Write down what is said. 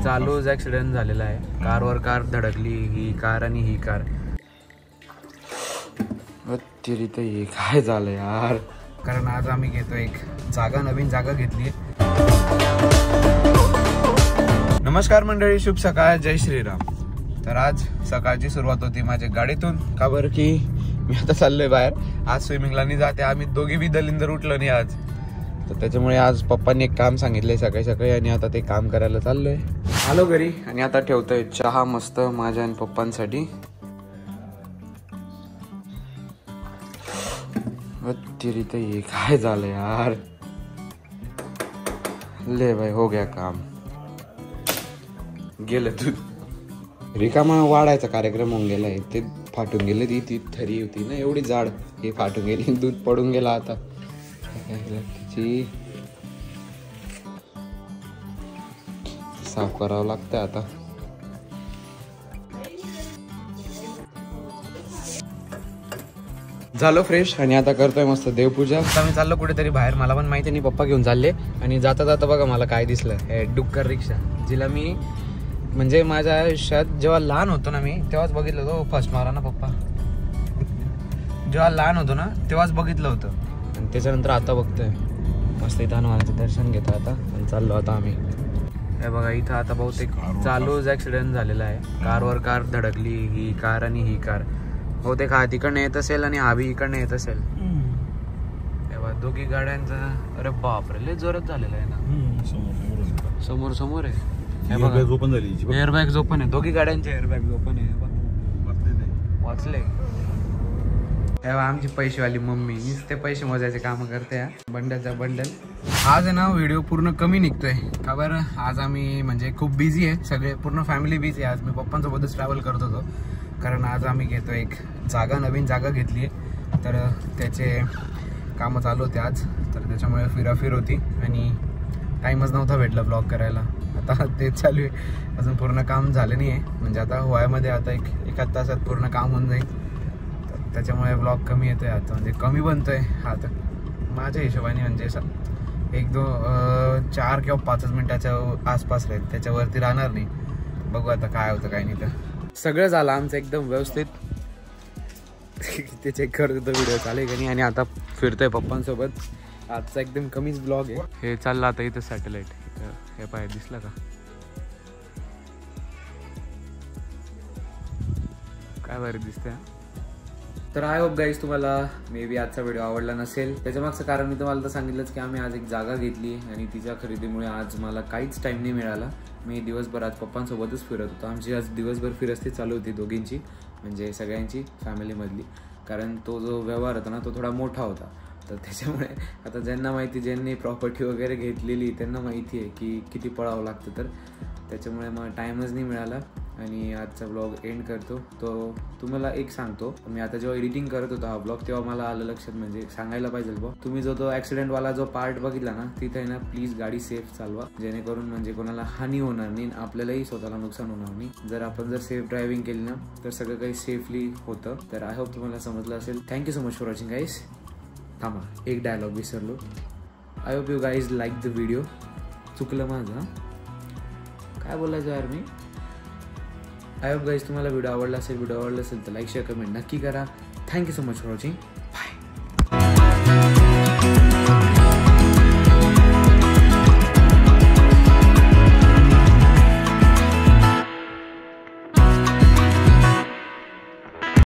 चालूच ॲक्सिडेंट झालेला आहे. कारवर कार धडकली, ही कार आणि ही कार. तरी हे काय झालं यार. कारण आज आम्ही घेतो एक नवीन जागा घेतली. नमस्कार मंडळी, शुभ सकाळ, जय श्रीराम. तर आज सकाळची सुरुवात होती माझ्या गाडीतून. का बरं की मी आता चाललोय बाहेर. आज स्विमिंगला नाही जाते. आम्ही दोघी बी दलिंदर उठलो नाही आज, तर त्याच्यामुळे आज पप्पांनी एक काम सांगितलंय सकाळी सकाळी आणि आता ते काम करायला चाललोय. आलो घरी आणि आता ठेवतोय चहा मस्त माझ्या आणि पप्पांसाठी. तरी हे काय झालं यार. ले भाई, हो गया काम. गेलं दूध. रिकामा वाढायचा कार्यक्रम होऊन गेलाय. ते फाटून गेले. ती थरी होती ना एवढी जाड, हे फाटून गेली. दूध पडून गेला. आता साफ करावं लागतंय आता. झालो फ्रेश आणि आता करतोय मस्त देवपूजा. आता मी चाललो कुठेतरी बाहेर. मला पण माहिती नाही, पप्पा घेऊन चालले. आणि जाता जाता बघा मला काय दिसलं. हे डुक्कर रिक्षा, जिला मी म्हणजे माझ्या आयुष्यात जेव्हा लहान होतो ना मी तेव्हाच बघितलं होतं. फर्स्ट मारा ना पप्पा. जेव्हा लहान होतो ना तेव्हाच बघितलं होतं आणि त्याच्यानंतर आता बघतोय. मस्त इथं हनुमानाचं दर्शन घेतो आता आणि चाललो आता आम्ही. हे बघा इथं आता बहुतेक चालूच ॲक्सिडेंट झालेला आहे. कारवर कार धडकली, ही कार आणि ही कार. बहुतेक हा तिकडनं येत असेल आणि हा बी इकडनं येत असेल. तेव्हा दोघी गाड्यांचा, अरे बापरे लय जोरात झालेला आहे ना. समोर समोर आहे. एअरबॅग ओपन आहे. दोघी गाड्यांचे एअरबॅग ओपन आहे. वाचले. तेव्हा आमची पैसेवाली मम्मी नुसते पैसे मोजायचे काम करते. बंडलचा बंडल. आज आहे ना व्हिडिओ पूर्ण कमी निघतोय. का बरं, आज आम्ही म्हणजे खूप बिझी आहे. सगळे पूर्ण फॅमिली बिझी आहे. आज मी पप्पांसोबतच ट्रॅव्हल करत होतो. कारण आज आम्ही घेतो एक नवीन जागा घेतली आहे. तर त्याचे कामं चालू होते आज. तर त्याच्यामुळे फिराफिर होती आणि टाईमच नव्हता भेटला ब्लॉग करायला. आता तेच चालू आहे. अजून पूर्ण काम झालं नाही आहे. म्हणजे आता होयामध्ये आता एका तासात पूर्ण काम होऊन जाईल. तर त्याच्यामुळे ब्लॉग कमी येतोय आता. म्हणजे कमी बनतोय आता माझ्या हिशोबाने. म्हणजे 4 किंवा 5 मिनिटाच्या आसपास राहील, त्याच्यावरती राहणार नाही. बघू आता काय होतं काय नाही. तर सगळं झालं आमचं एकदम व्यवस्थित. ते चेक करत होतं व्हिडिओ चालेल का नाही. आणि आता फिरतोय पप्पांसोबत. आजचा एकदम कमीच ब्लॉग आहे. हे चाललं आता इथं सॅटेलाइट. हे पाय दिसलं का काय भारी दिसतंय. तर आय होप गाईज तुम्हाला मे बी आजचा व्हिडिओ आवडला नसेल. त्याच्या मागचं कारण मी तुम्हाला तर सांगितलंच की आम्ही आज एक जागा घेतली आणि तिच्या खरेदीमुळे आज मला काहीच टाईम नाही मिळाला. मी दिवसभर आज पप्पांसोबतच फिरत होतो. आमची आज दिवसभर फिरस्ती चालू होती दोघींची, म्हणजे सगळ्यांची फॅमिलीमधली. कारण तो जो व्यवहार होता ना तो थोडा मोठा होता. तर त्याच्यामुळे आता ज्यांना माहिती, ज्यांनी प्रॉपर्टी वगैरे घेतलेली त्यांना माहिती आहे की किती पळावं लागतं. तर त्याच्यामुळे मला टाईमच नाही मिळाला आणि आजचा ब्लॉग एंड करतो. तो तुम्हाला एक सांगतो, मी आता जेव्हा एडिटिंग करत होतो हा ब्लॉग तेव्हा मला आलं लक्षात, म्हणजे सांगायला पाहिजे बघ, तुम्ही जो तो ॲक्सिडेंटवाला जो पार्ट बघितला ना तिथे आहे ना प्लीज गाडी सेफ चालवा, जेणेकरून म्हणजे कोणाला हानी होणार नाही, आपल्यालाही स्वतःला नुकसान होणार नाही. जर सेफ ड्रायव्हिंग केली ना तर सगळं काही सेफली होतं. तर आय होप तुम्हाला समजलं असेल. Thank you so much for watching guys. थांबा, एक डायलॉग विसरलो. I hope you guys like the video. चुकलं माझं, काय बोलायचं यार मी. आय होप गाईज तुम्हाला व्हिडिओ आवडला असेल तर लाईक शेअर कमेंट नक्की करा. Thank you so much for watching. Bye.